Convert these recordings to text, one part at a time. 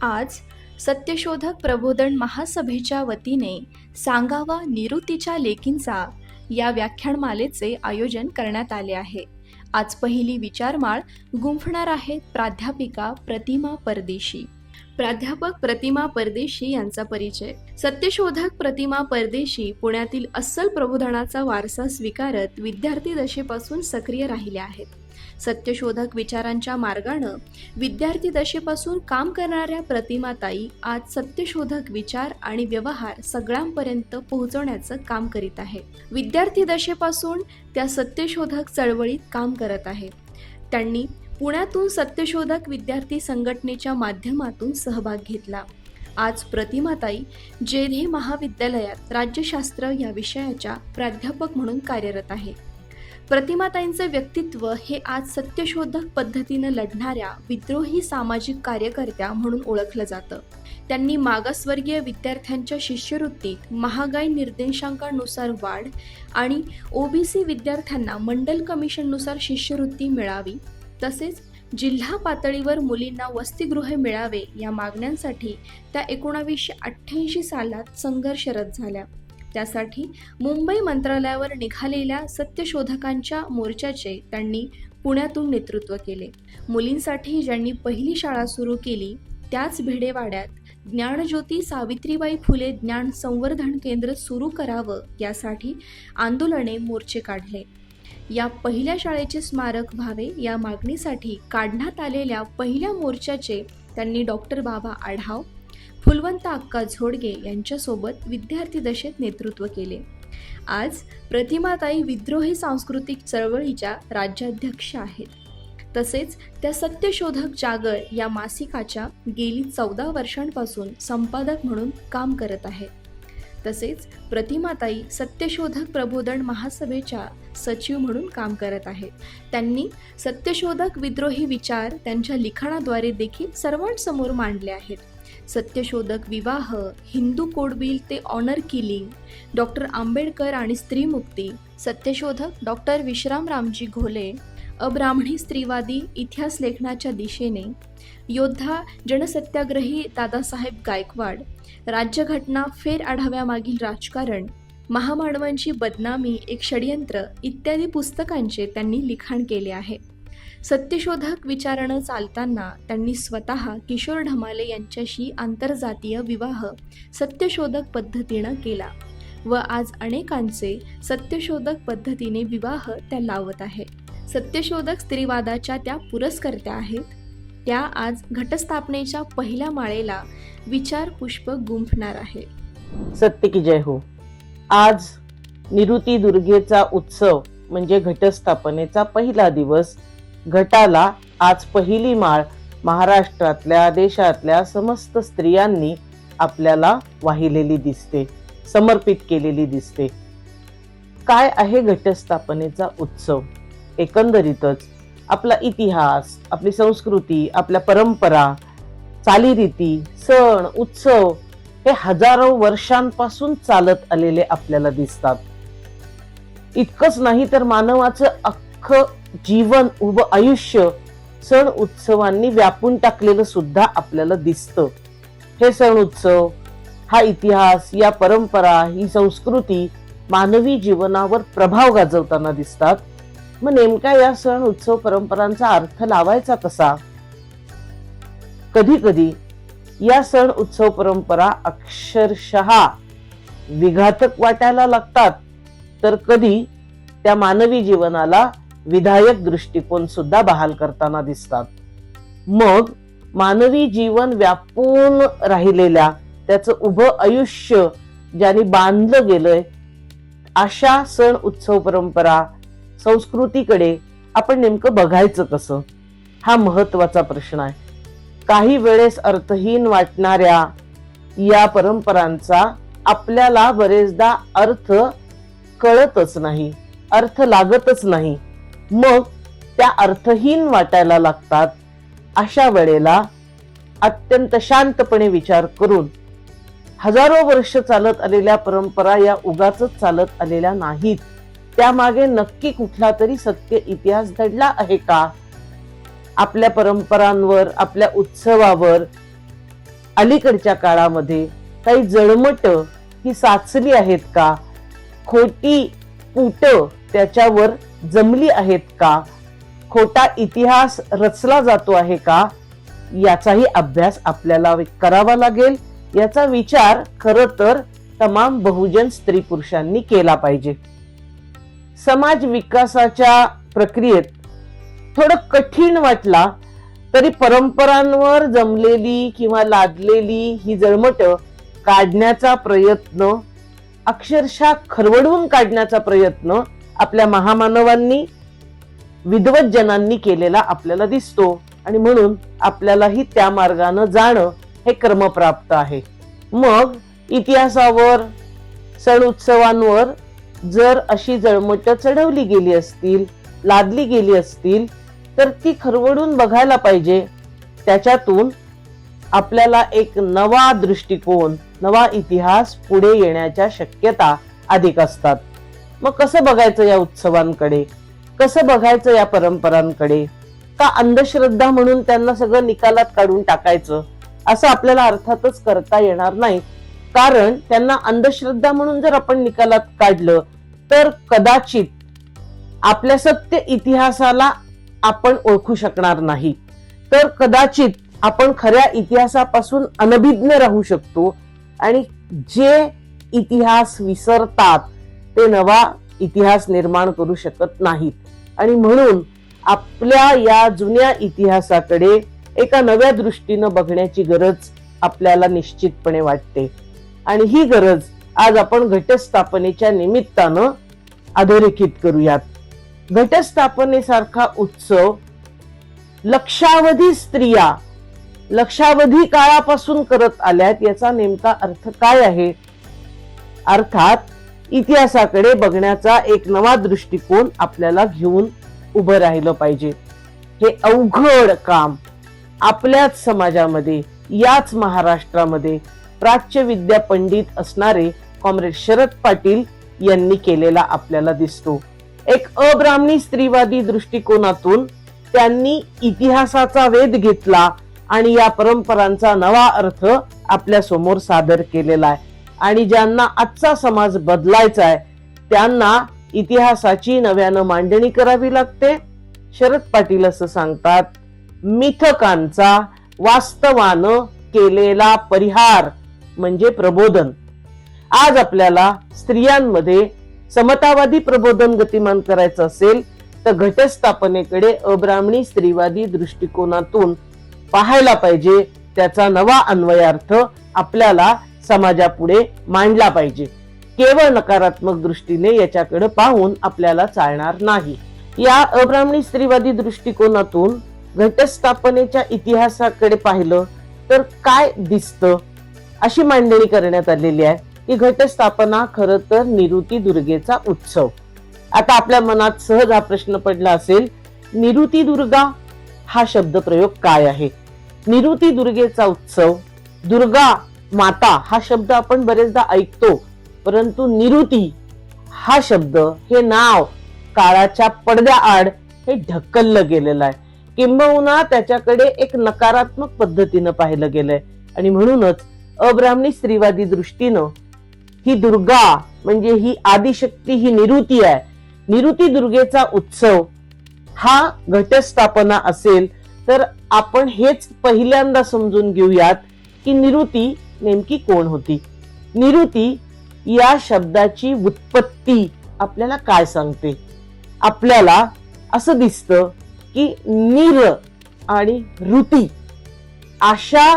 आज सत्यशोधक प्रबोधन महासभेच्या वतीने सांगावा निवृत्तीच्या लेकींचा या व्याख्यानमालेचे आयोजन करण्यात आले आहे. आज पहिली विचारमाळ गुंफणार आहेत प्राध्यापिका प्रतिमा परदेशी. प्राध्यापक प्रतिमा परदेशी यांचा परिचय. सत्यशोधक प्रतिमा परदेशी पुण्यातील अस्सल प्रबोधनाचा वारसा स्वीकारत विद्यार्थी दशेपासून सक्रिय राहिल्या आहेत. सत्यशोधक विचारांच्या मार्गानं विद्यार्थी दशेपासून काम करणाऱ्या प्रतिमाताई आज सत्यशोधक विचार आणि व्यवहार सगळ्यांपर्यंत पोहोचवण्याचं काम करीत आहे. विद्यार्थी दशेपासून त्या सत्यशोधक चळवळीत काम करत आहे. त्यांनी पुण्यातून सत्यशोधक विद्यार्थी संघटनेच्या माध्यमातून सहभाग घेतला. आज प्रतिमाताई जेधे महाविद्यालयात राज्यशास्त्र या विषयाच्या प्राध्यापक म्हणून कार्यरत आहे. प्रतिमाताईंचे व्यक्तित्व हे आज सत्यशोधक पद्धतीनं लढणाऱ्या विद्रोही सामाजिक कार्यकर्त्या म्हणून ओळखलं जातं. त्यांनी मागासवर्गीय विद्यार्थ्यांच्या शिष्यवृत्तीत महागाई निर्देशांकानुसार वाढ आणि ओबीसी विद्यार्थ्यांना मंडल कमिशननुसार शिष्यवृत्ती मिळावी, तसेच जिल्हा पातळीवर मुलींना वसतिगृहे मिळावे या मागण्यांसाठी त्या 1988 सालात संघर्षरत झाल्या. त्यासाठी मुंबई मंत्रालयावर निघालेल्या सत्यशोधकांच्या मोर्चाचे त्यांनी पुण्यातून नेतृत्व केले. मुलींसाठी ज्यांनी पहिली शाळा सुरू केली त्याच भिडेवाड्यात ज्ञानज्योती सावित्रीबाई फुले ज्ञान संवर्धन केंद्र सुरू करावं यासाठी आंदोलने, मोर्चे काढले. या पहिल्या शाळेचे स्मारक व्हावे या मागणीसाठी काढण्यात आलेल्या पहिल्या मोर्चाचे त्यांनी डॉक्टर बाबा आढाव, फुलवंत अक्का झोडगे यांच्यासोबत विद्यार्थी दशेत नेतृत्व केले. आज प्रतिमाताई विद्रोही सांस्कृतिक चळवळीच्या राज्याध्यक्ष आहेत. तसेच त्या सत्यशोधक जागर या मासिकाच्या गेली 14 वर्षांपासून संपादक म्हणून काम करत आहेत. तसेच प्रतिमाताई सत्यशोधक प्रबोधन महासभेच्या सचिव म्हणून काम करत आहेत. त्यांनी सत्यशोधक विद्रोही विचार त्यांच्या लिखाणाद्वारे देखील सर्वांसमोर मांडले आहेत. सत्यशोधक विवाह, हिंदू कोड बिल ते ऑनर किलिंग, डॉक्टर आंबेडकर आणि स्त्रीमुक्ती, सत्यशोधक डॉक्टर विश्रामरामजी घोले, अब्राह्मणी स्त्रीवादी इतिहास लेखनाच्या दिशेने, योद्धा जनसत्याग्रही दादासाहेब गायकवाड, राज्यघटना फेर आढाव्यामागील राजकारण, महामानवांची बदनामी एक षडयंत्र इत्यादी पुस्तकांचे त्यांनी लिखाण केले आहे. सत्यशोधक विचारानं चालताना त्यांनी स्वतः किशोर ढमाले यांच्याशी आंतरजातीय विवाह सत्यशोधक पद्धतीनं केला व आज अनेकांचे सत्यशोधक पद्धतीने विवाह त्या लावत आहे. सत्यशोधक स्त्रीवादाच्या त्या पुरस्कर्त्या आहेत. त्या आज घटस्थापनेच्या पहिल्या माळेला विचार पुष्प गुंफणार आहे. सत्य की जय हो. आज निवृत्ती दुर्गेचा उत्सव म्हणजे घटस्थापनेचा पहिला दिवस. घटाला आज पहिली माळ महाराष्ट्रातल्या, देशातल्या समस्त स्त्रियांनी आपल्याला वाहिलेली दिसते, समर्पित केलेली दिसते. काय आहे घटस्थापनेचा उत्सव? एकंदरीतच आपला इतिहास, आपली संस्कृती, आपल्या परंपरा, चालीरीती, सण, उत्सव हे हजारो वर्षांपासून चालत आलेले आपल्याला दिसतात. इतकंच नाही तर मानवाचं अख्खं जीवन, उभं आयुष्य सण उत्सवांनी व्यापून टाकलेलं सुद्धा आपल्याला दिसतं. हे सण उत्सव, हा इतिहास, या परंपरा, ही संस्कृती मानवी जीवनावर प्रभाव गाजवताना दिसतात. मग नेमका या सण उत्सव परंपरांचा अर्थ लावायचा कसा? कधी कधी या सण उत्सव परंपरा अक्षरशः विघातक वाटायला लागतात, तर कधी त्या मानवी जीवनाला विधायक दृष्टिकोन सुद्धा बहाल करताना दिसतात. मग मानवी जीवन व्यापून राहिलेल्या, त्याचं उभं आयुष्य ज्याने बांधलं गेलंय अशा सण उत्सव परंपरा, संस्कृतीकडे आपण नेमकं बघायचं कसं, हा महत्वाचा प्रश्न आहे. काही वेळेस अर्थहीन वाटणाऱ्या या परंपरांचा आपल्याला बरेचदा अर्थ कळतच नाही, अर्थ लागतच नाही. मग त्या अर्थहीन वाटायला लागतात. अशा वेळेला अत्यंत शांतपणे विचार करून हजारो वर्ष चालत आलेल्या परंपरा या उगाचच चालत आलेल्या नाहीत, त्यामागे नक्की कुठला तरी सत्य इतिहास दडला आहे का? आपल्या परंपरांवर, आपल्या उत्सवावर अलीकडच्या काळामध्ये काही जळमट ही साचली आहेत का, खोटी पुट त्याच्यावर जमली आहेत का, खोटा इतिहास रचला जातो आहे का, याचाही अभ्यास आपल्याला करावा लागेल. याचा विचार खरं तर तमाम बहुजन स्त्री पुरुषांनी केला पाहिजे. समाज विकासाच्या प्रक्रियेत थोडं कठीण वाटला तरी परंपरांवर जमलेली किंवा लादलेली ही जळमट काढण्याचा प्रयत्न, अक्षरशः खरवडून काढण्याचा प्रयत्न आपल्या महामानवांनी, विद्वत जनांनी केलेला आपल्याला दिसतो. आणि म्हणून आपल्यालाही त्या मार्गाने जाणं हे क्रमप्राप्त आहे. मग इतिहासावर, सण उत्सवांवर जर अशी जळमट चढवली गेली असतील, लादली गेली असतील, तर ती खरवडून बघायला पाहिजे. त्याच्यातून आपल्याला एक नवा दृष्टिकोन, नवा इतिहास पुढे येण्याच्या शक्यता अधिक असतात. मग कसं बघायचं या उत्सवांकडे, कसं बघायचं या परंपरांकडे? का अंधश्रद्धा म्हणून त्यांना सगळं निकालात काढून टाकायचं, असं आपल्याला अर्थातच करता येणार नाही. कारण त्यांना अंधश्रद्धा म्हणून जर आपण निकालात काढलं तर कदाचित आपल्या सत्य इतिहासाला आपण ओळखू शकणार नाही, तर कदाचित आपण खऱ्या इतिहासापासून अनभिज्ञ राहू शकतो. आणि जे इतिहास विसरतात ते नवा इतिहास निर्माण करू शकत नाहीत. आणि म्हणून आपल्या या जुन्या इतिहासाकडे एका नव्या दृष्टीनं बघण्याची गरज आपल्याला निश्चितपणे वाटते. आणि ही गरज आज आपण घटस्थापनेच्या निमित्तानं अधोरेखित करूयात. घटस्थापनेसारखा उत्सव लक्षावधी स्त्रिया लक्षावधी काळापासून करत आल्यात. याचा नेमका अर्थ काय आहे? अर्थात इतिहासाकडे बघण्याचा एक नवा दृष्टिकोन आपल्याला घेऊन उभं राहिलं पाहिजे. हे अवघड काम आपल्याच समाजामध्ये, याच महाराष्ट्रामध्ये प्राच्य विद्या पंडित असणारे कॉम्रेड शरद पाटील यांनी केलेला आपल्याला दिसतो. एक अब्राह्मणी स्त्रीवादी दृष्टिकोनातून त्यांनी इतिहासाचा वेध घेतला आणि या परंपरांचा नवा अर्थ आपल्या समोर सादर केलेला आहे. आणि ज्यांना आजचा समाज बदलायचा आहे त्यांना इतिहासाची नव्यानं मांडणी करावी लागते. शरद पाटील असं सांगतात, मिथकांचा वास्तवानं केलेला परिहार म्हणजे प्रबोधन. आज आपल्याला स्त्रियांमध्ये समतावादी प्रबोधन गतिमान करायचं असेल तर घटस्थापनेकडे अब्राह्मणी स्त्रीवादी दृष्टिकोनातून पाहायला पाहिजे. त्याचा नवा अन्वयार्थ आपल्याला समाजापुढे मांडला पाहिजे. केवळ नकारात्मक दृष्टीने याच्याकडे पाहून आपल्याला चालणार नाही. या अब्राह्मणी स्त्रीवादी दृष्टिकोनातून घटस्थापनेच्या इतिहासाकडे पाहिलं तर काय दिसतं, अशी मांडणी करण्यात आलेली आहे की घटस्थापना खरं तर निरुती दुर्गेचा उत्सव. आता आपल्या मनात सहज हा प्रश्न पडला असेल, निरुती दुर्गा हा शब्दप्रयोग काय आहे? निरुती दुर्गेचा उत्सव, दुर्गा माता हा शब्द आपण बरेचदा ऐकतो, परंतु निरुती हा शब्द, हे नाव काळाच्या पडद्याआड हे ढकललं गेलेलं आहे. किंबहुना त्याच्याकडे एक नकारात्मक पद्धतीनं पाहिलं गेलंय. आणि म्हणूनच अब्राह्मणी स्त्रीवादी दृष्टीनं ही दुर्गा म्हणजे ही आदिशक्ती, ही निरुती आहे. निरुती दुर्गेचा उत्सव हा घटस्थापना असेल तर आपण हेच पहिल्यांदा समजून घेऊयात की निरुती नेमकी कोण होती. निरुती या शब्दाची उत्पत्ती आपल्याला काय सांगते? आपल्याला असं दिसतं की निर आणि ऋती अशा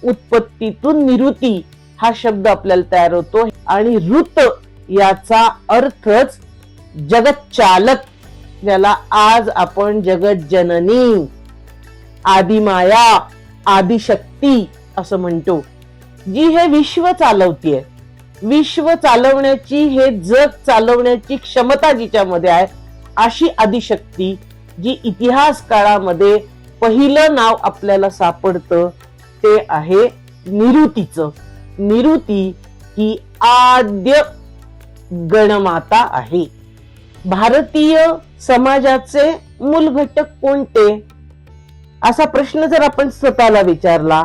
उत्पत्तीतून निरुती हा शब्द आपल्याला तयार होतो. आणि ऋत याचा अर्थच जगतचालक, ज्याला आज आपण जगत जननी, आदिमाया, आदिशक्ती असं म्हणतो, जी हे विश्व चालवतीये. विश्व चालवण्याची, हे जग चालवण्याची क्षमता जिच्यामध्ये आहे, अशी आदिशक्ती जी इतिहास काळामध्ये पहिलं नाव आपल्याला सापडतं ते आहे निरुतीचं. निरुती ही आद्य गणमाता आहे. भारतीय समाजाचे मूल घटक कोणते, असा प्रश्न जर आपण स्वतःला विचारला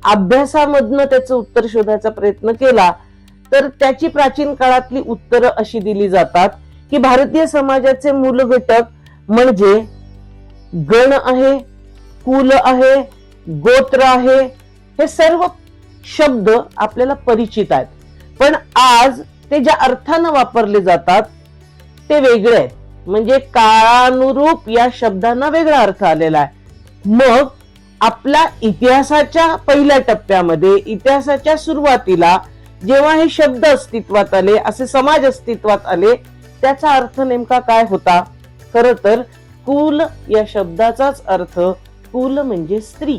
अभ्यासामधनं त्याचं उत्तर शोधायचा प्रयत्न केला तर त्याची प्राचीन काळातली उत्तरं अशी दिली जातात की भारतीय समाजाचे मूल घटक म्हणजे गण आहे, कुल आहे, गोत्र आहे, हे सर्व शब्द आपल्याला परिचित आहेत. पण आज ते ज्या अर्थानं वापरले जातात ते वेगळे आहेत. म्हणजे काळानुरूप या शब्दांना वेगळा अर्थ आलेला आहे. मग आपल्या इतिहासाच्या पहिल्या टप्प्यामध्ये, इतिहासाच्या सुरुवातीला जेव्हा हे शब्द अस्तित्वात आले, असे समाज अस्तित्वात आले, त्याचा अर्थ नेमका काय होता? खर तर कुल या शब्दाचाच अर्थ कुल म्हणजे स्त्री.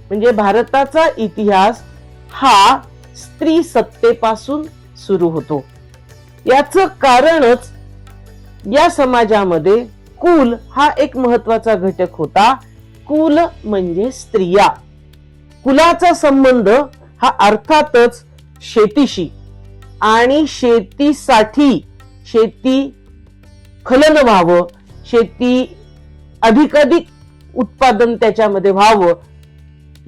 म्हणजे भारताचा इतिहास हा स्त्री सत्तेपासून सुरू होतो. याचं कारणच या समाजामध्ये कुल हा एक महत्वाचा घटक होता. कुल म्हणजे स्त्रिया. कुलाचा संबंध हा अर्थातच शेतीशी आणि शेतीसाठी, शेती फलन व्हावं, शेती अधिकाधिक उत्पादन त्याच्यामध्ये व्हावं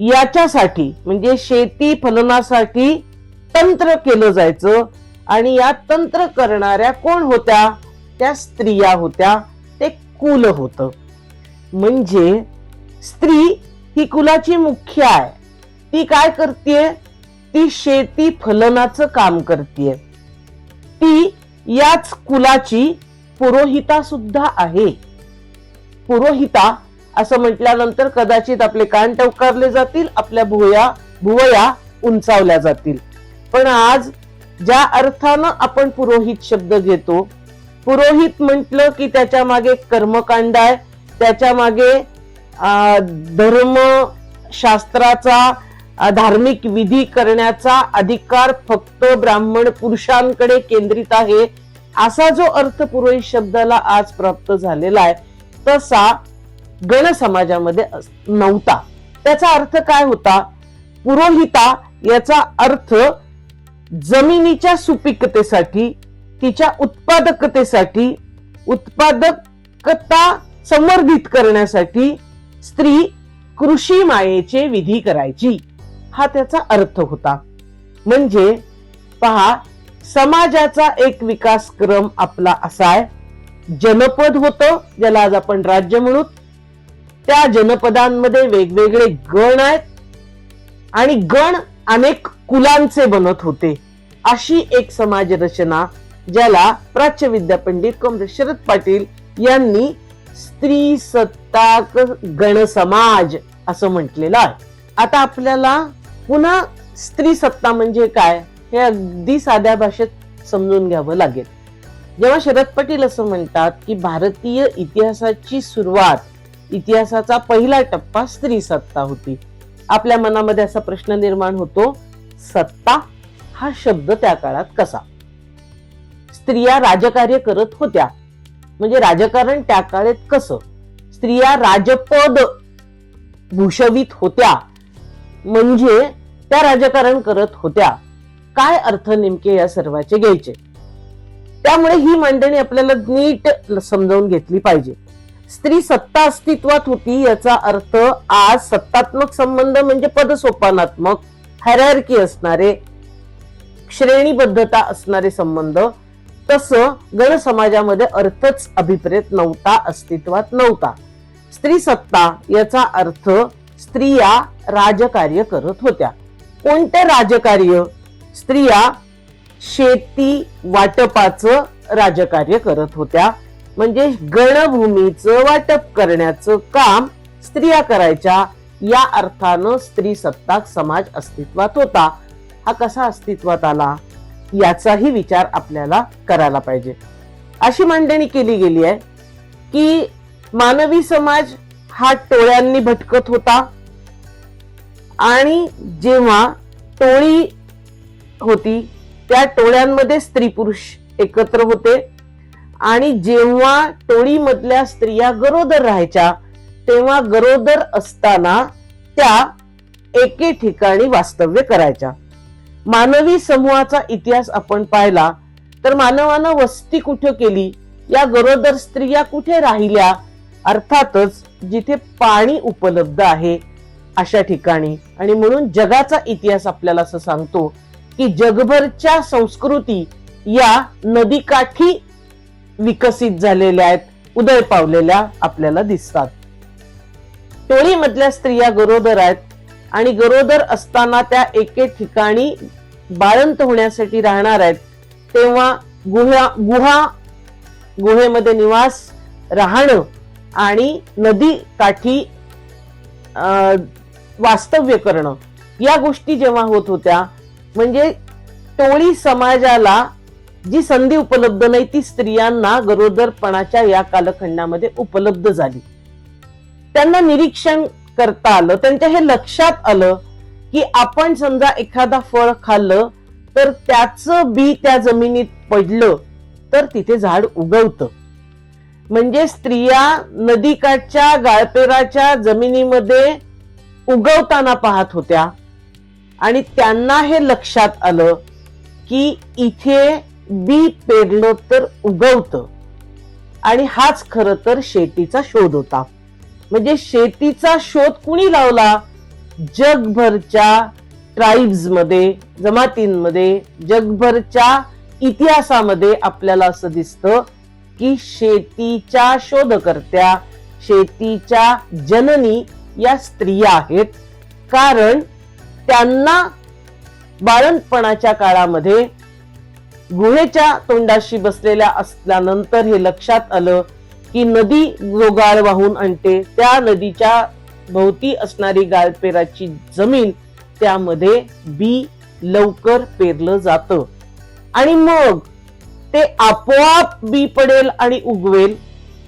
याच्यासाठी, म्हणजे शेती फलनासाठी तंत्र केलं जायचं. आणि या तंत्र करणाऱ्या कोण होत्या? त्या स्त्रिया होत्या. ते कुल होतं. म्हणजे स्त्री ही कुलाची मुख्य आहे. ती काय करतेय? ती शेती फलनाचं काम करतेय. ती याच कुलाची पुरोहिता सुद्धा आहे. पुरोहिता असं म्हटल्यानंतर कदाचित आपले कान टवकारले जातील, आपल्या भुवया उंचावल्या जातील. पण आज ज्या अर्थानं आपण पुरोहित शब्द घेतो, पुरोहित म्हटलं की त्याच्या मागे कर्मकांड आहे, त्याच्या मागे धर्मशास्त्राचा, धार्मिक विधी करण्याचा अधिकार फक्त ब्राह्मण पुरुषांकडे केंद्रित आहे, असा जो अर्थ पुरोहित शब्दाला आज प्राप्त झालेला आहे तसा गण समाजामध्ये नव्हता. त्याचा अर्थ काय होता? पुरोहिता याचा अर्थ जमिनीच्या सुपीकतेसाठी, तिच्या उत्पादकतेसाठी, उत्पादकता संवर्धित करण्यासाठी स्त्री कृषी मायेचे विधी करायची, हा त्याचा अर्थ होता. म्हणजे पहा, समाजाचा एक विकासक्रम आपला असा आहे. जनपद होतं, ज्याला आज आपण राज्य म्हणू. त्या जनपदांमध्ये वेगवेगळे गण आहेत आणि गण अनेक कुलांचे बनत होते. अशी एक समाज रचना ज्याला प्राच्य विद्यापंडित कॉम्रेड शरद पाटील यांनी स्त्री सत्ताक गण समाज असं म्हटलेलं आहे. आता आपल्याला पुन्हा स्त्री सत्ता म्हणजे काय हे अगदी साध्या भाषेत समजून घ्यावं लागेल. जेव्हा शरद पाटील असं म्हणतात की भारतीय इतिहासाची सुरुवात, इतिहासाचा पहिला टप्पा स्त्री सत्ता होती, आपल्या मनामध्ये असा प्रश्न निर्माण होतो, सत्ता हा शब्द त्या काळात कसा? स्त्रिया राजकार्य करत होत्या, म्हणजे राजकारण त्या काळात कसं? स्त्रिया राजपद भूषवित होत्या, म्हणजे त्या राजकारण करत होत्या. काय अर्थ नेमके या सर्वाचे घ्यायचे? त्यामुळे ही मांडणी आपल्याला नीट समजावून घेतली पाहिजे. स्त्री सत्ता अस्तित्वात होती याचा अर्थ आज सत्तात्मक संबंध म्हणजे पदसोपानात्मक, हायरार्की असणारे, श्रेणीबद्धता असणारे संबंध, तसं गण समाजामध्ये अर्थच अभिप्रेत नव्हता, अस्तित्वात नव्हता. स्त्री सत्ता याचा अर्थ स्त्रिया राजकार्य करत होत्या. कोणते राजकार्य? स्त्रिया शेती वाटपाचं राजकार्य करत होत्या. म्हणजे गणभूमीचं वाटप करण्याचं काम स्त्रिया करायच्या. या अर्थानं स्त्री सत्ताक समाज अस्तित्वात होता. हा कसा अस्तित्वात आला याचाही विचार आपल्याला करायला पाहिजे. अशी मांडणी केली गेली आहे की मानवी समाज हा टोळ्यांनी भटकत होता आणि जेव्हा टोळी होती त्या टोळ्यांमध्ये स्त्री पुरुष एकत्र होते आणि जेव्हा टोळीमधल्या स्त्रिया गरोदर राहायच्या तेव्हा गरोदर असताना त्या एके ठिकाणी वास्तव्य करायच्या. मानवी समूहाचा इतिहास आपण पाहिला तर मानवानं वस्ती कुठे केली? या गरोदर स्त्रिया कुठे राहिल्या? अर्थातच जिथे पाणी उपलब्ध आहे अशा ठिकाणी. आणि म्हणून जगाचा इतिहास आपल्याला असं सांगतो की जगभरच्या संस्कृती या नदीकाठी विकसित झालेल्या आहेत, उदय पावलेल्या आपल्याला दिसतात. टोळीमधल्या स्त्रिया गरोदर आहेत आणि गरोदर असताना त्या एके ठिकाणी बाळंत होण्यासाठी राहणार आहेत. तेव्हा गुहेमध्ये निवास राहणं आणि नदी काठी वास्तव्य करणं या गोष्टी जेव्हा होत होत्या, म्हणजे टोळी समाजाला जी संधी उपलब्ध नाही ती स्त्रियांना गरोदरपणाच्या या कालखंडामध्ये उपलब्ध झाली. त्यांना निरीक्षण करता आलं, त्यांच्या हे लक्षात आलं की आपण समजा एखादा फळ खाल्लं तर त्याचं बी त्या जमिनीत पडलं तर तिथे झाड उगवतं. म्हणजे स्त्रिया नदीकाठच्या गाळपेराच्या जमिनीमध्ये उगवताना पाहत होत्या आणि त्यांना हे लक्षात आलं की इथे बी पेरलं तर उगवतं. आणि हाच खरं तर शेतीचा शोध होता. म्हणजे शेतीचा शोध कुणी लावला? जगभरच्या ट्राईब्स मध्ये, जमातींमध्ये, जगभरच्या इतिहासामध्ये आपल्याला असं दिसतं की शेतीच्या शोधकर्त्या, शेतीच्या जननी या स्त्रिया आहेत. कारण त्यांना बाळंतपणाच्या काळामध्ये गुहेच्या तोंडाशी बसलेल्या असल्यानंतर हे लक्षात आलं की नदी जो गाळ वाहून आणते त्या नदीच्या भोवती असणारी गाळपेराची जमीन, त्यामध्ये बी लवकर पेरलं जातं आणि मग ते आपोआप बी पडेल आणि उगवेल.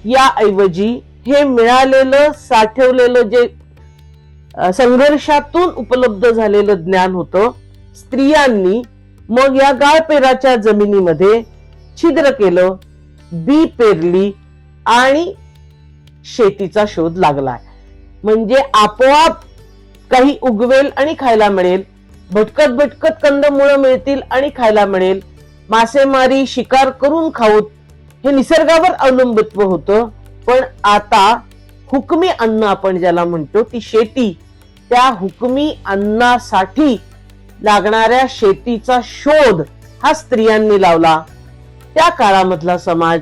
याऐवजी हे मिळालेलं साठवलेलं जे संघर्षातून उपलब्ध झालेलं ज्ञान होतं, स्त्रियांनी मग या गाळपेराच्या जमिनीमध्ये छिद्र केलं, बी पेरली आणि शेतीचा शोध लागलाय. म्हणजे आपोआप काही उगवेल आणि खायला मिळेल, भटकत भटकत कंदमुळं मिळतील आणि खायला मिळेल, मासेमारी शिकार करून खाऊत, हे निसर्गावर अवलंबित्व होतं. पण आता हुकमी अन्न आपण ज्याला म्हणतो ती शेती, त्या हुकमी अन्नासाठी लागणाऱ्या शेतीचा शोध हा स्त्रियांनी लावला. त्या काळामधला समाज,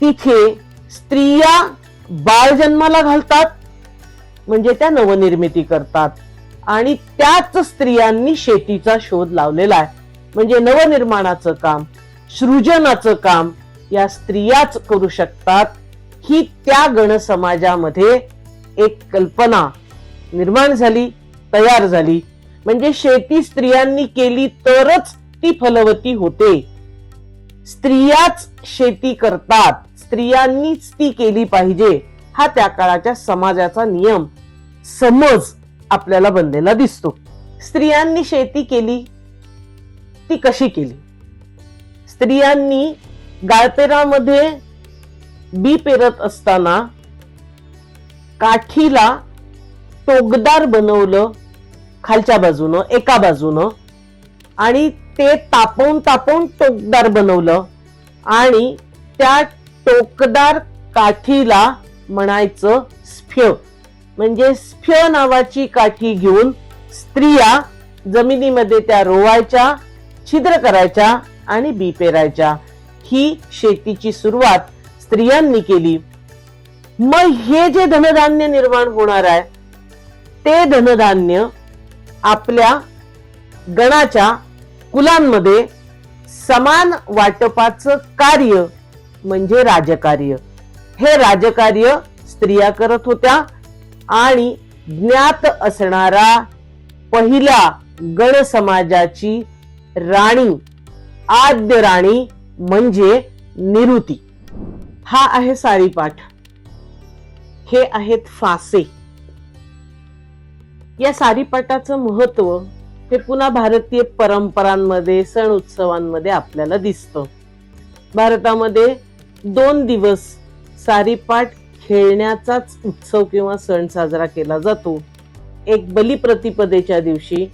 तिथे स्त्रिया बाळ जन्माला घालतात म्हणजे त्या नवनिर्मिती करतात आणि त्याच स्त्रियांनी शेतीचा शोध लावलेला आहे. म्हणजे नवनिर्माणाचं काम, सृजनाचं काम या स्त्रियाच करू शकतात, ही त्या गण समाजामध्ये एक कल्पना निर्माण झाली, तयार झाली. म्हणजे शेती स्त्रियांनी केली तरच ती फलवती होते. स्त्रियाच शेती करतात, स्त्रियांनीच ती केली पाहिजे, हा त्या काळाच्या समाजाचा नियम, समज आपल्याला बनलेला दिसतो. स्त्रियांनी शेती केली, ती कशी केली? स्त्रियांनी गाळपेरामध्ये बी पेरत असताना काठीला टोकदार बनवलं खालच्या बाजूनं, एका बाजूनं, आणि ते तापवून तापवून टोकदार बनवलं आणि त्या टोकदार काठीला म्हणायचं स्फ्य. म्हणजे स्फ्य नावाची काठी घेऊन स्त्रिया जमिनीमध्ये त्या रोवायच्या, छिद्र करायच्या आणि बी पेरायच्या. ही शेतीची सुरुवात स्त्रियांनी केली. मग हे जे धनधान्य निर्माण होणार आहे ते धनधान्य आपल्या गणाच्या कुलांमध्ये समान वाटपाचं कार्य म्हणजे राजकार्य, हे राजकार्य स्त्रिया करत होत्या. आणि ज्ञात असणारा पहिल्या गण समाजाची राणी, आद्य राणी म्हणजे निरुती. हा आहे सारीपाठ, हे आहेत फासे. या सारीपाठाचं महत्व हे पुन्हा भारतीय परंपरांमध्ये, सण उत्सवांमध्ये आपल्याला दिसतं. भारतामध्ये 2 दिवस सारीपाठ खेळण्याचाच उत्सव किंवा सण साजरा केला जातो. एक बलिप्रतिपदेच्या दिवशी,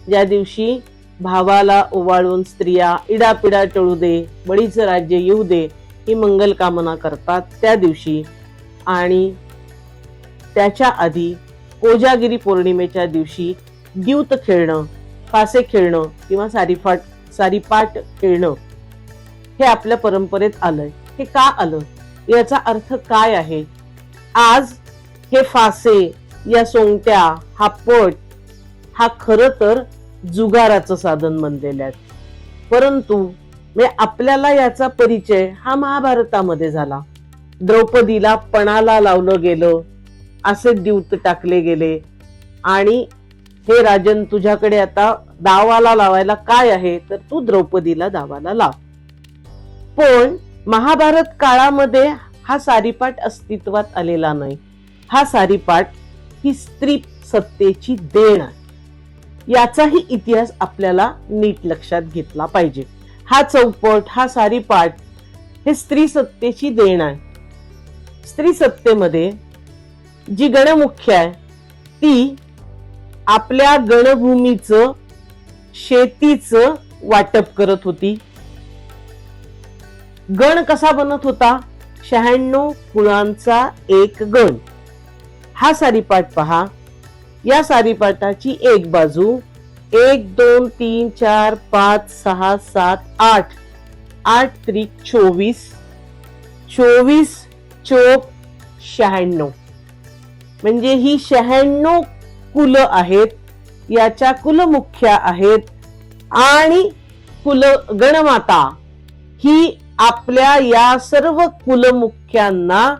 ज्या दिवशी भावाला ओवाळून स्त्रिया इडापिडा टळू दे, बळीचं राज्य येऊ दे ही मंगल कामना करतात त्या दिवशी. आणि त्याच्या आधी कोजागिरी पौर्णिमेच्या दिवशी द्यूत खेळणं, फासे खेळणं किंवा सारीपाट खेळणं हे आपल्या परंपरेत आलंय. हे का आलं, याचा अर्थ काय आहे? आज हे फासे, या सोंगट्या, हा पट हा खरं तर जुगाराचं साधन बनलेलं आहे. परंतु आपल्याला याचा परिचय हा महाभारतामध्ये झाला. द्रौपदीला पणाला लावलं गेलं, असे द्यूत टाकले गेले आणि हे राजन, तुझ्याकडे आता दावाला लावायला काय आहे, तर तू द्रौपदीला दावाला लाव. पण महाभारत काळामध्ये हा सारीपाट अस्तित्वात आलेला नाही. हा सारीपाट ही स्त्री सत्तेची देण आहे. याचाही इतिहास आपल्याला नीट लक्षात घेतला पाहिजे. हा चौपट, हा सारीपाट हे स्त्री सत्तेची देण आहे. स्त्री सत्तेमध्ये जी गणमुख्य आहे ती आपल्या गणभूमीचं, शेतीचं वाटप करत होती. गण कसा बनत होता? 96 कुळांचा एक गण. हा सारीपाट पहा. या सारीपाटाची एक बाजू 1 2 3 4 5 6 7 8 8 त्रिक 24, 24 चोक 96, म्हणजे ही 96 कुल आहेत. याच्या कुलमुख्या आहेत आणि गणमाता ही आपल्या या सर्व कुलमुख्यांना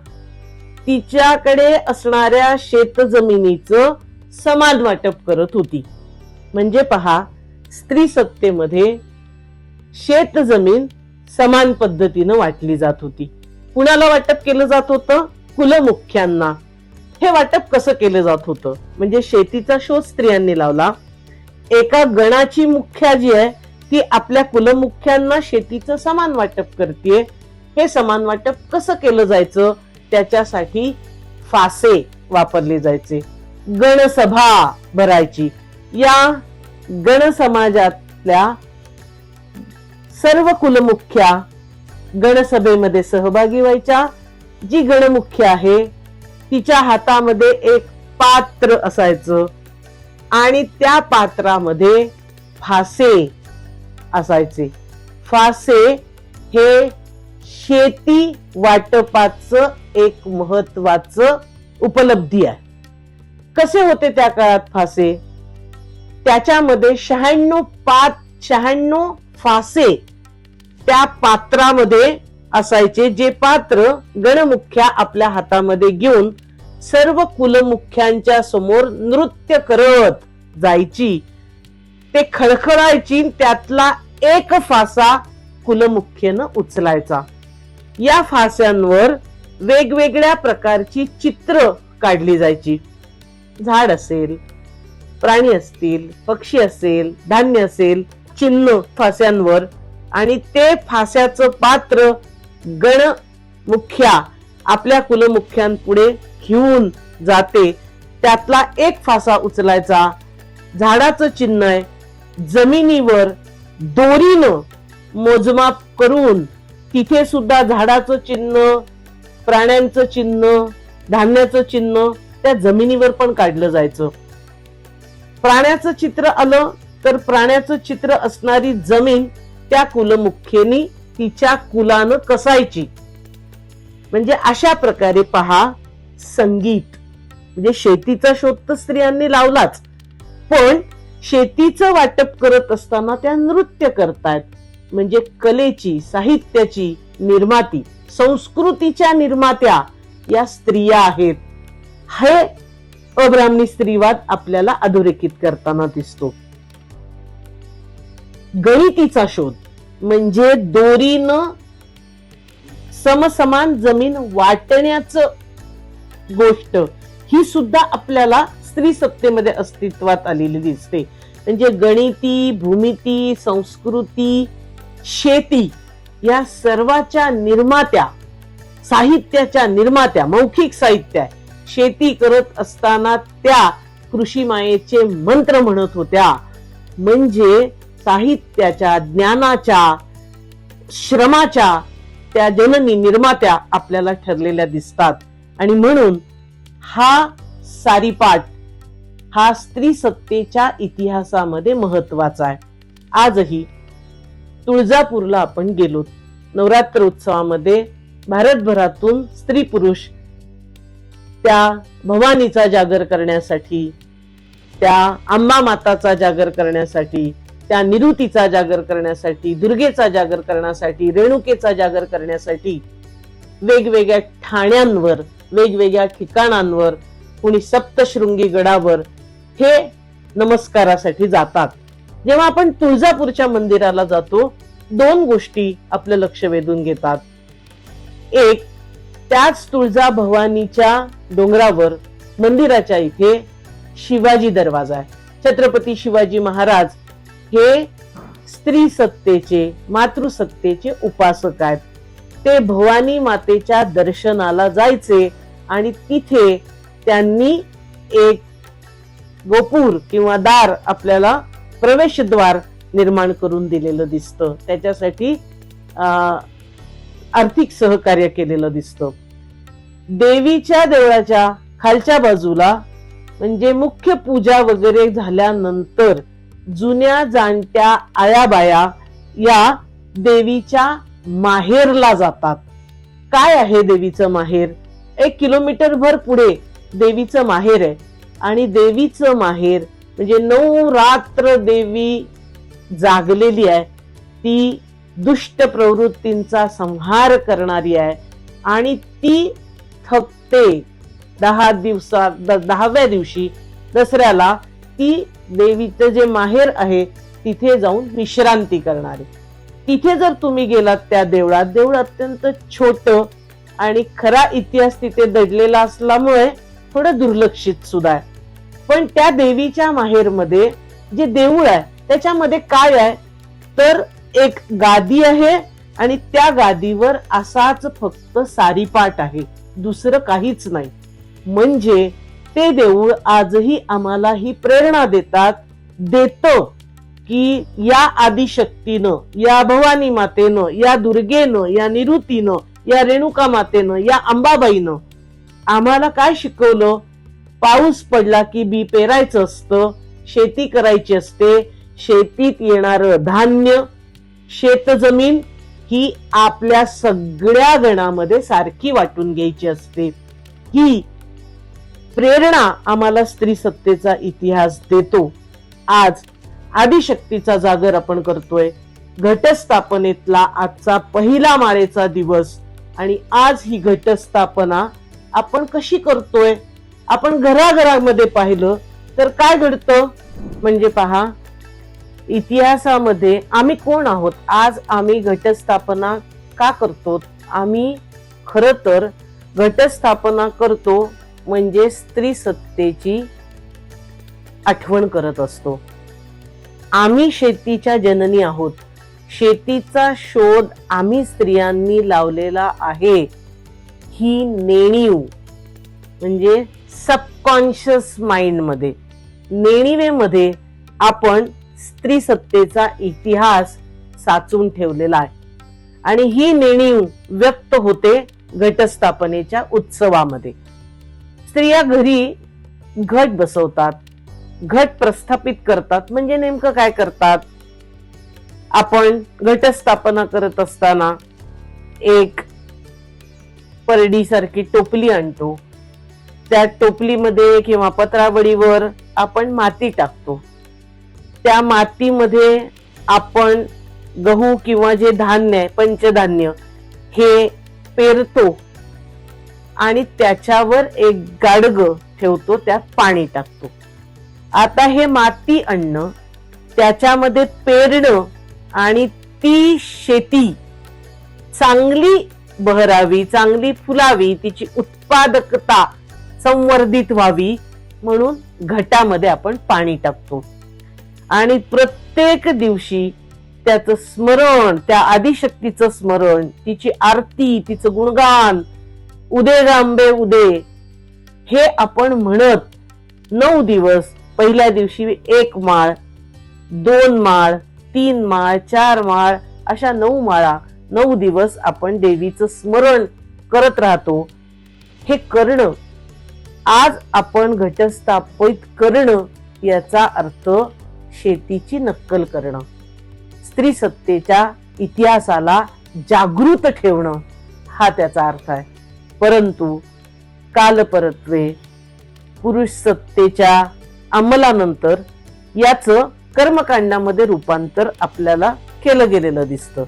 तिच्याकडे असणाऱ्या शेतजमिनीचं समान वाटप करत होती. म्हणजे पहा, स्त्री सत्तेमध्ये शेतजमीन समान पद्धतीनं वाटली जात होती. कुणाला वाटप केलं जात होतं? कुलमुख्यांना. हे वाटप कसं केलं जात होतं? म्हणजे शेतीचा शोध स्त्रियांनी लावला. एका गणाची मुख्या जी आहे ती आपल्या कुलमुख्यांना शेतीचं समान वाटप करते. हे समान वाटप कसं केलं जायचं? त्याच्यासाठी फासे वापरले जायचे. गणसभा भरायची. या गणसमाजातल्या सर्व कुलमुख्या गणसभेमध्ये सहभागी व्हायच्या. जी गणमुख्य आहे तिच्या हातामध्ये एक पात्र असायचं आणि त्या पात्रामध्ये फासे असायचे. फासे हे शेती वाटपाचं एक महत्वाचं उपलब्धी आहे. कसे होते त्या काळात फासे? त्याच्यामध्ये 96 फासे त्या पात्रामध्ये असायचे, जे पात्र गणमुख्या आपल्या हातामध्ये घेऊन सर्व कुलमुख्यांच्या समोर नृत्य करत जायची. ते खळखळायची. त्यातला एक फासा कुलमुख्येनं उचलायचा. या फास्यांवर वेगवेगळ्या प्रकारची चित्र काढली जायची. झाड असेल, प्राणी असतील, पक्षी असेल, धान्य असेल, चिन्ह फास्यांवर. आणि ते फास्याचं पात्र गणमुख्या आपल्या कुलमुख्यांपुढे घेऊन जाते. त्यातला एक फासा उचलायचा. झाडाचं चिन्ह आहे. जमिनीवर दोरीनं मोजमाप करून तिथे सुद्धा झाडाचं चिन्ह, प्राण्यांचं चिन्ह, धान्याचं चिन्ह त्या जमिनीवर पण काढलं जायचं. प्राण्याचं चित्र आलं तर प्राण्याचं चित्र असणारी जमीन त्या कुलमुख्येनी तिच्या कुलानं कसायची. म्हणजे अशा प्रकारे पहा, संगीत म्हणजे शेतीचा शोध तर स्त्रियांनी लावलाच, पण शेतीचं वाटप करत असताना त्या नृत्य करतायत. म्हणजे कलेची, साहित्याची निर्माती, संस्कृतीच्या निर्मात्या या स्त्रिया आहेत. हे अब्राह्मणी स्त्रीवाद आपल्याला अधोरेखित करताना दिसतो. गणितीचा शोध म्हणजे दोरीनं समसमान जमीन वाटण्याचं गोष्ट, ही सुद्धा आपल्याला स्त्री सत्तेमध्ये अस्तित्वात आलेली दिसते. म्हणजे गणिती, भूमिती, संस्कृती, शेती या सर्वाच्या निर्मात्या, साहित्याच्या निर्मात्या, मौखिक साहित्य. शेती करत असताना त्या कृषी मायेचे मंत्र म्हणत होत्या. म्हणजे साहित्याच्या, ज्ञानाच्या, श्रमाच्या त्या जननी निर्मात्या आपल्याला ठरलेल्या दिसतात. आणि म्हणून हा सारीपाट हा स्त्री सत्तेच्या इतिहासामध्ये महत्वाचा आहे. आजही तुळजापूरला आपण गेलो, नवरात्र उत्सवामध्ये भारतभरातून स्त्री पुरुष त्या भवानीचा जागर करण्यासाठी, त्या अंबा माताचा जागर करण्यासाठी, त्या निरुतीचा जागर करण्यासाठी, दुर्गेचा जागर करण्यासाठी, रेणुकेचा जागर करण्यासाठी वेगवेगळ्या ठाण्यांवर, वेगवेगळ्या ठिकाणांवर, कुणी सप्तशृंगी गडावर हे नमस्कारासाठी जातात. जेव्हा आपण तुळजापूरच्या मंदिराला जातो, दोन गोष्टी आपलं लक्ष वेधून घेतात. एक, त्याच तुळजा भवानीच्या डोंगरावर मंदिराच्या इथे शिवाजी दरवाजा आहे. छत्रपती शिवाजी महाराज हे स्त्री सत्तेचे, मातृसत्तेचे उपासक आहेत. ते भवानी मातेच्या दर्शनाला जायचे आणि तिथे त्यांनी एक गोपूर किंवा दार, आपल्याला प्रवेशद्वार निर्माण करून दिलेलं दिसतं. त्याच्यासाठी आर्थिक सहकार्य केलेलं दिसतं. देवीच्या देवळाच्या खालच्या बाजूला म्हणजे मुख्य पूजा वगैरे झाल्यानंतर जुन्या जाणत्या आयाबाया या देवीच्या माहेरला जातात. काय आहे देवीचं माहेर? 1 किलोमीटर भर पुढे देवीचं माहेर आहे. आणि देवीचं माहेर म्हणजे 9 रात्र देवी जागलेली आहे. ती दुष्ट प्रवृत्तींचा संहार करणारी आहे आणि ती थकते. 10व्या दिवशी दसऱ्याला ती देवीचं जे माहेर आहे तिथे जाऊन विश्रांती करणारी. तिथे जर तुम्ही गेलात त्या देवळात, देऊळ अत्यंत छोट आणि खरा इतिहास तिथे दडलेला असल्यामुळे थोडं दुर्लक्षित सुद्धा आहे. पण त्या देवीच्या माहेरमध्ये जे देऊळ आहे त्याच्यामध्ये काय आहे तर एक गादी आहे आणि त्या गादीवर असाच फक्त सारीपाट आहे, दुसरं काहीच नाही. म्हणजे ते देऊळ आजही आम्हाला ही प्रेरणा देतं की या आदिशक्तीनं, या भवानी मातेनं, या दुर्गेनं, या निरुतीनं, या रेणुका मातेनं, या अंबाबाईनं आम्हाला काय शिकवलं? पाऊस पडला की बी पेरायचं असतं, शेती करायची असते, शेतीत येणारं धान्य, शेतजमीन ही आपल्या सगळ्या गणामध्ये सारखी वाटून घ्यायची असते. ही प्रेरणा आम्हाला स्त्री सत्तेचा इतिहास देतो. आज आदिशक्तीचा जागर आपण करतोय. घटस्थापनेतला आजचा पहिला माळेचा दिवस आणि आज ही घटस्थापना आपण कशी करतोय? आपण घराघरामध्ये पाहिलं तर काय घडतं म्हणजे पहा, इतिहासामध्ये आम्ही कोण आहोत? आज आम्ही घटस्थापना का करतो? आम्ही खरं तर घटस्थापना करतो म्हणजे स्त्री सत्तेची आठवण करत असतो. आम्ही शेतीच्या जननी आहोत. शेतीचा शोध आम्ही स्त्रियांनी लावलेला आहे. ही नेणीव म्हणजे सबकॉन्शियस माइंड मध्ये, नेणिवेमध्ये आपण स्त्री सत्तेचा इतिहास साचून ठेवलेला आहे आणि ही नेणीव व्यक्त होते घटस्थापनेच्या उत्सवामध्ये. स्त्रिया घरी घट बसवतात, घट प्रस्थापित करतात. म्हणजे नेमकं काय करतात? आपण घटस्थापना करत असताना एक परडी सारखी टोपली आणतो. त्या टोपलीमध्ये किंवा पत्रावळीवर आपण माती टाकतो. त्या मातीमध्ये आपण गहू किंवा जे धान्य आहे, पंचधान्य, हे पेरतो आणि त्याच्यावर एक गाडगं ठेवतो, त्यात पाणी टाकतो. आता हे माती आणणं, त्याच्यामध्ये पेरणं आणि ती शेती चांगली बहरावी, चांगली फुलावी, तिची उत्पादकता संवर्धित व्हावी म्हणून घटामध्ये आपण पाणी टाकतो. आणि प्रत्येक दिवशी त्याचं स्मरण, त्या आदिशक्तीचं स्मरण, तिची आरती, तिचं गुणगान, उदे गांबे उदे, हे आपण म्हणत 9 दिवस, पहिल्या दिवशी 1 माळ, 2 माळ, 3 माळ, 4 माळ, अशा 9 माळा, 9 दिवस आपण देवीचं स्मरण करत राहतो. हे करणं आज आपण घटस्थापित करणं याचा अर्थ शेतीची नक्कल करणं, स्त्री सत्तेच्या इतिहासाला जागृत ठेवणं हा त्याचा अर्थ आहे. परंतु कालपरत्वे, पुरुष सत्तेच्या अंमलानंतर याचं कर्मकांडामध्ये रूपांतर आपल्याला केलं गेलेलं दिसतं.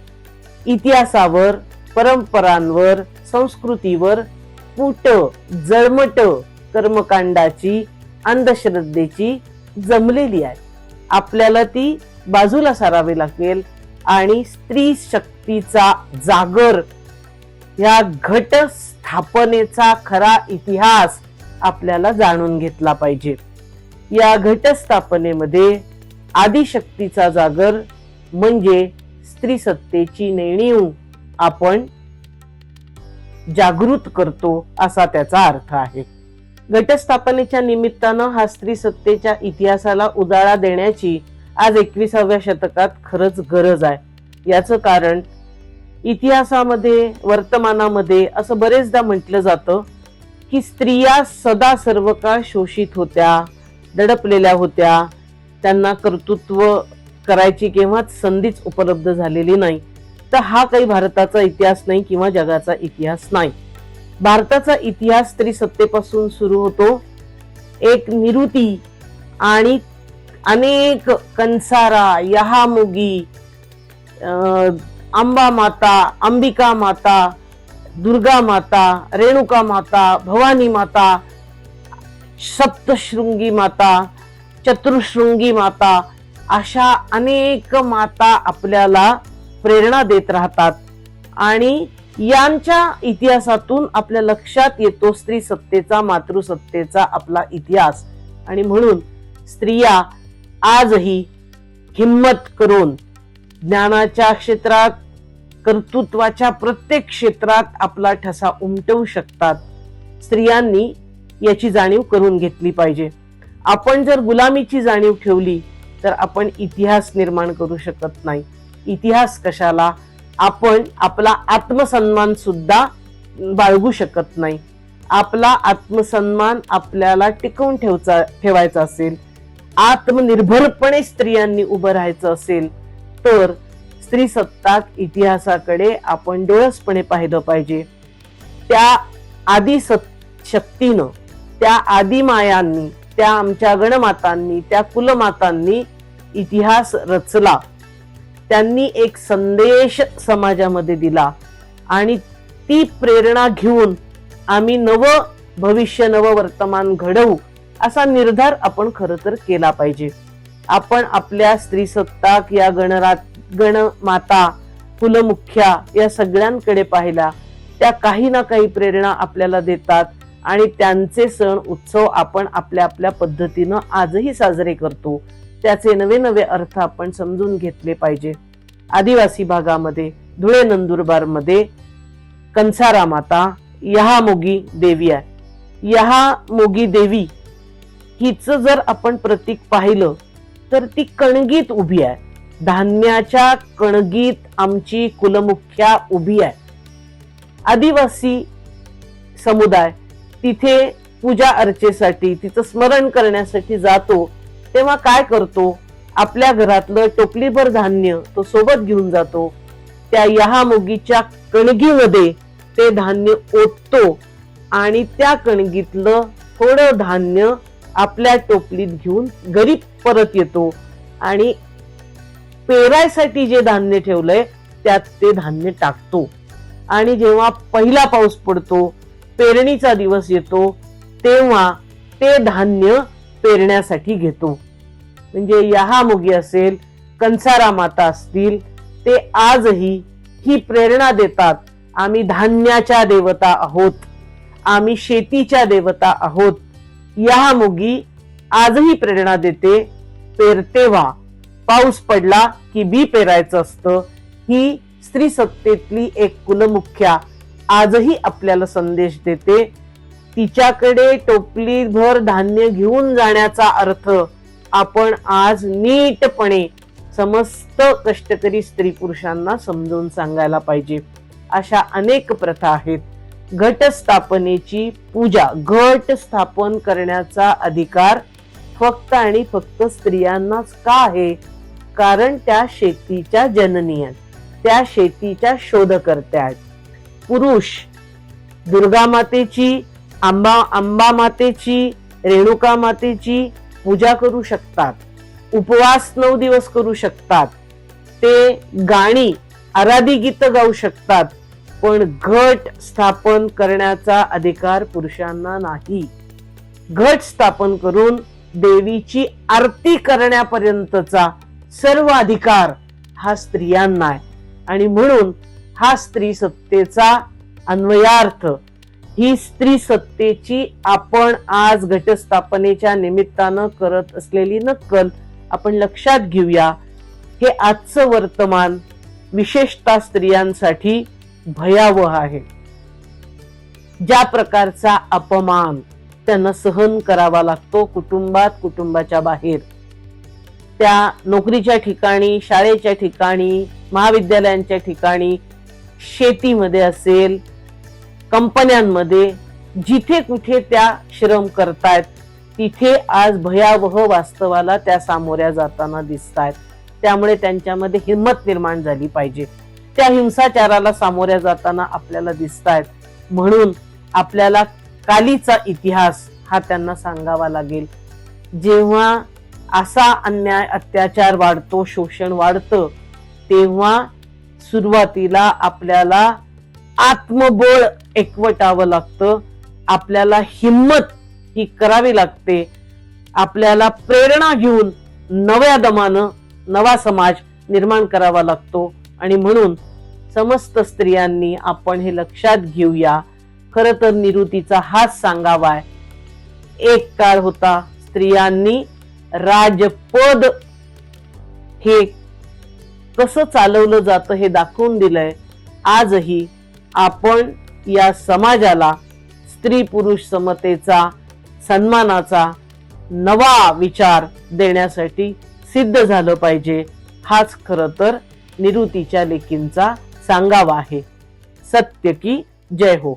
इतिहासावर, परंपरांवर, संस्कृतीवर फूट, जळमट कर्मकांडाची, अंधश्रद्धेची जमलेली आहे. आपल्याला ती बाजूला सारावी लागेल आणि स्त्री शक्तीचा जागर या घट स्थापनेचा खरा इतिहास आपल्याला जाणून घेतला पाहिजे. या घटस्थापनेमध्ये आदिशक्तीचा जागर म्हणजे स्त्री सत्तेची नेणीव आपण जागृत करतो असा त्याचा अर्थ आहे. घटस्थापनेच्या निमित्तानं हा स्त्री सत्तेच्या इतिहासाला उजाळा देण्याची आज 21व्या शतकात खरंच गरज आहे. याचं कारण इतिहासामध्ये, वर्तमानामध्ये असं बरेचदा म्हटलं जातं की स्त्रिया सदा सर्व काळ शोषित होत्या, दडपलेल्या होत्या, त्यांना कर्तृत्व करायची केव्हाच संधीच उपलब्ध झालेली नाही. तर हा काही भारताचा इतिहास नाही किंवा जगाचा इतिहास नाही. भारताचा इतिहास स्त्री सत्तेपासून सुरू होतो. एक निरुती आणि अनेक कंसारा, यहामुगी, अंबा माता, अंबिका माता, दुर्गा माता, रेणुका माता, भवानी माता, सप्तशृंगी माता, चतुर्शृंगी माता, अशा अनेक माता आपल्याला प्रेरणा देत राहतात आणि यांच्या इतिहासातून आपल्या लक्षात येतो स्त्री सत्तेचा, मातृसत्तेचा आपला इतिहास. आणि म्हणून स्त्रिया आजही हिम्मत करून ज्ञानाच्या क्षेत्रात, कर्तृत्वाच्या प्रत्येक क्षेत्रात आपला ठसा उमटवू शकतात. स्त्रियांनी याची जाणीव करून घेतली पाहिजे. आपण जर गुलामीची जाणीव ठेवली तर आपण इतिहास निर्माण करू शकत नाही. इतिहास कशाला, आपण आपला आत्मसन्मान सुद्धा बाळगू शकत नाही. आपला आत्मसन्मान आपल्याला टिकवून ठेवायचा असेल, आत्मनिर्भरपणे स्त्रियांनी उभं राहायचं असेल तर स्त्री सत्ताक इतिहासाकडे आपण डोळसपणे पाहिलं पाहिजे. त्या आदी शक्तीनं, त्या आदिमायांनी, त्या आमच्या गणमातांनी, त्या कुलमातांनी इतिहास रचला. त्यांनी एक संदेश समाजामध्ये दिला आणि ती प्रेरणा घेऊन आम्ही नव भविष्य, नव वर्तमान घडवू असा निर्धार आपण खरं तर केला पाहिजे. आपण आपल्या स्त्री सत्ताक या गणमाता, कुलमुख्या या सगळ्यांकडे पाहिला. त्या काही ना काही प्रेरणा आपल्याला देतात आणि त्यांचे सण उत्सव आपण आपल्या आपल्या पद्धतीनं आजही साजरे करतो. त्याचे नवे नवे अर्थ आपण समजून घेतले पाहिजे. आदिवासी भागामध्ये, धुळे नंदुरबार मध्ये कंसारा माता यहामोगी देवी आहे. यहामोगी देवी हिचं जर आपण प्रतीक पाहिलं तर ती कणगीत उभी आहे. धान्याच्या कणगीत आमची कुलमुख्या उभी आहे. आदिवासी समुदाय तिथे पूजा अर्चेसाठी, तिचं स्मरण करण्यासाठी जातो तेव्हा काय करतो, आपल्या घरातलं टोपलीभर धान्य तो सोबत घेऊन जातो. त्या यहामोगीच्या कणगीमध्ये ते धान्य ओततो आणि त्या कणगीतलं थोडं धान्य आपल्या टोपलीत घेऊन घरी परत येतो आणि पेरायसाठी जे धान्य ठेवलंय त्यात ते धान्य टाकतो. आणि जेव्हा पहिला पाऊस पडतो, पेरणीचा दिवस येतो, तेव्हा ते धान्य पेरण्यासाठी घेतो. म्हणजे यहामोगी असेल, कंसारा माता असतील, ते आजही ही प्रेरणा देतात, आम्ही धान्याच्या देवता आहोत, आम्ही शेतीच्या देवता आहोत. यहामोगी आजही प्रेरणा देते, पेरते व्हा, पाऊस पडला की बी पेरायचं असतं. ही स्त्री सत्तेतली एक कुलमुख्या आजही आपल्याला संदेश देते. तिच्याकडे टोपलीभर धान्य घेऊन जाण्याचा अर्थ आपण आज नीटपणे समस्त कष्टकरी स्त्री पुरुषांना समजून सांगायला पाहिजे. अशा अनेक प्रथा आहेत घटस्थापनेची पूजा, घट स्थापन करण्याचा अधिकार फक्त आणि फक्त स्त्रियांनाच का आहे? कारण त्या शेतीच्या जननी आहेत, त्या शेतीच्या शोधकर्त्या आहेत. पुरुष दुर्गा मातेची, अंबा मातेची, रेणुका मातेची पूजा करू शकतात, उपवास 9 दिवस करू शकतात, ते गाणी आराधी गीत गाऊ शकतात, पण घट स्थापन करण्याचा अधिकार पुरुषांना नाही. घट स्थापन करून देवीची आरती करण्यापर्यंतचा सर्व अधिकार हा स्त्रियांना आहे. आणि म्हणून हा स्त्री सत्तेचा अन्वयार्थ, ही स्त्री सत्तेची आपण आज घटस्थापनेच्या निमित्तानं करत असलेली नक्कल आपण लक्षात घेऊया. हे आजचं वर्तमान विशेषतः स्त्रियांसाठी भयावह आहे. ज्या प्रकारचा अपमान त्यांना सहन करावा लागतो कुटुंबात, कुटुंबाच्या बाहेर, त्या नोकरीच्या ठिकाणी, शाळेच्या ठिकाणी, महाविद्यालयांच्या ठिकाणी, शेतीमध्ये असेल, कंपन्यांमध्ये, जिथे कुठे त्या श्रम करतायत तिथे आज भयावह वास्तवाला त्या सामोऱ्या जाताना दिसतायत. त्यामुळे त्यांच्यामध्ये हिंमत निर्माण झाली पाहिजे. त्या हिंसाचाराला सामोऱ्या जाताना आपल्याला दिसतायत. म्हणून आपल्याला कालीचा इतिहास हा त्यांना सांगावा लागेल. जेव्हा असा अन्याय, अत्याचार वाढतो, शोषण वाढतं, तेव्हा सुरुवातीला आपल्याला आत्मबळ एकवटावं लागतं, आपल्याला हिम्मत ही करावी लागते, आपल्याला प्रेरणा घेऊन नव्या दमानं नवा समाज निर्माण करावा लागतो. आणि म्हणून समस्त स्त्रियांनी आपण हे लक्षात घेऊया. खर तर निवृत्तीचा हाच सांगावा. एक काळ होता स्त्रियांनी राजपद हे कसं चालवलं जातं हे दाखवून दिलंय. आजही आपण या समाजाला स्त्री पुरुष समतेचा, सन्मानाचा नवा विचार देण्यासाठी सिद्ध झालं पाहिजे. हाच खरं तर निवृत्तीच्या लेकींचा सांगावा आहे. सत्य की जय हो.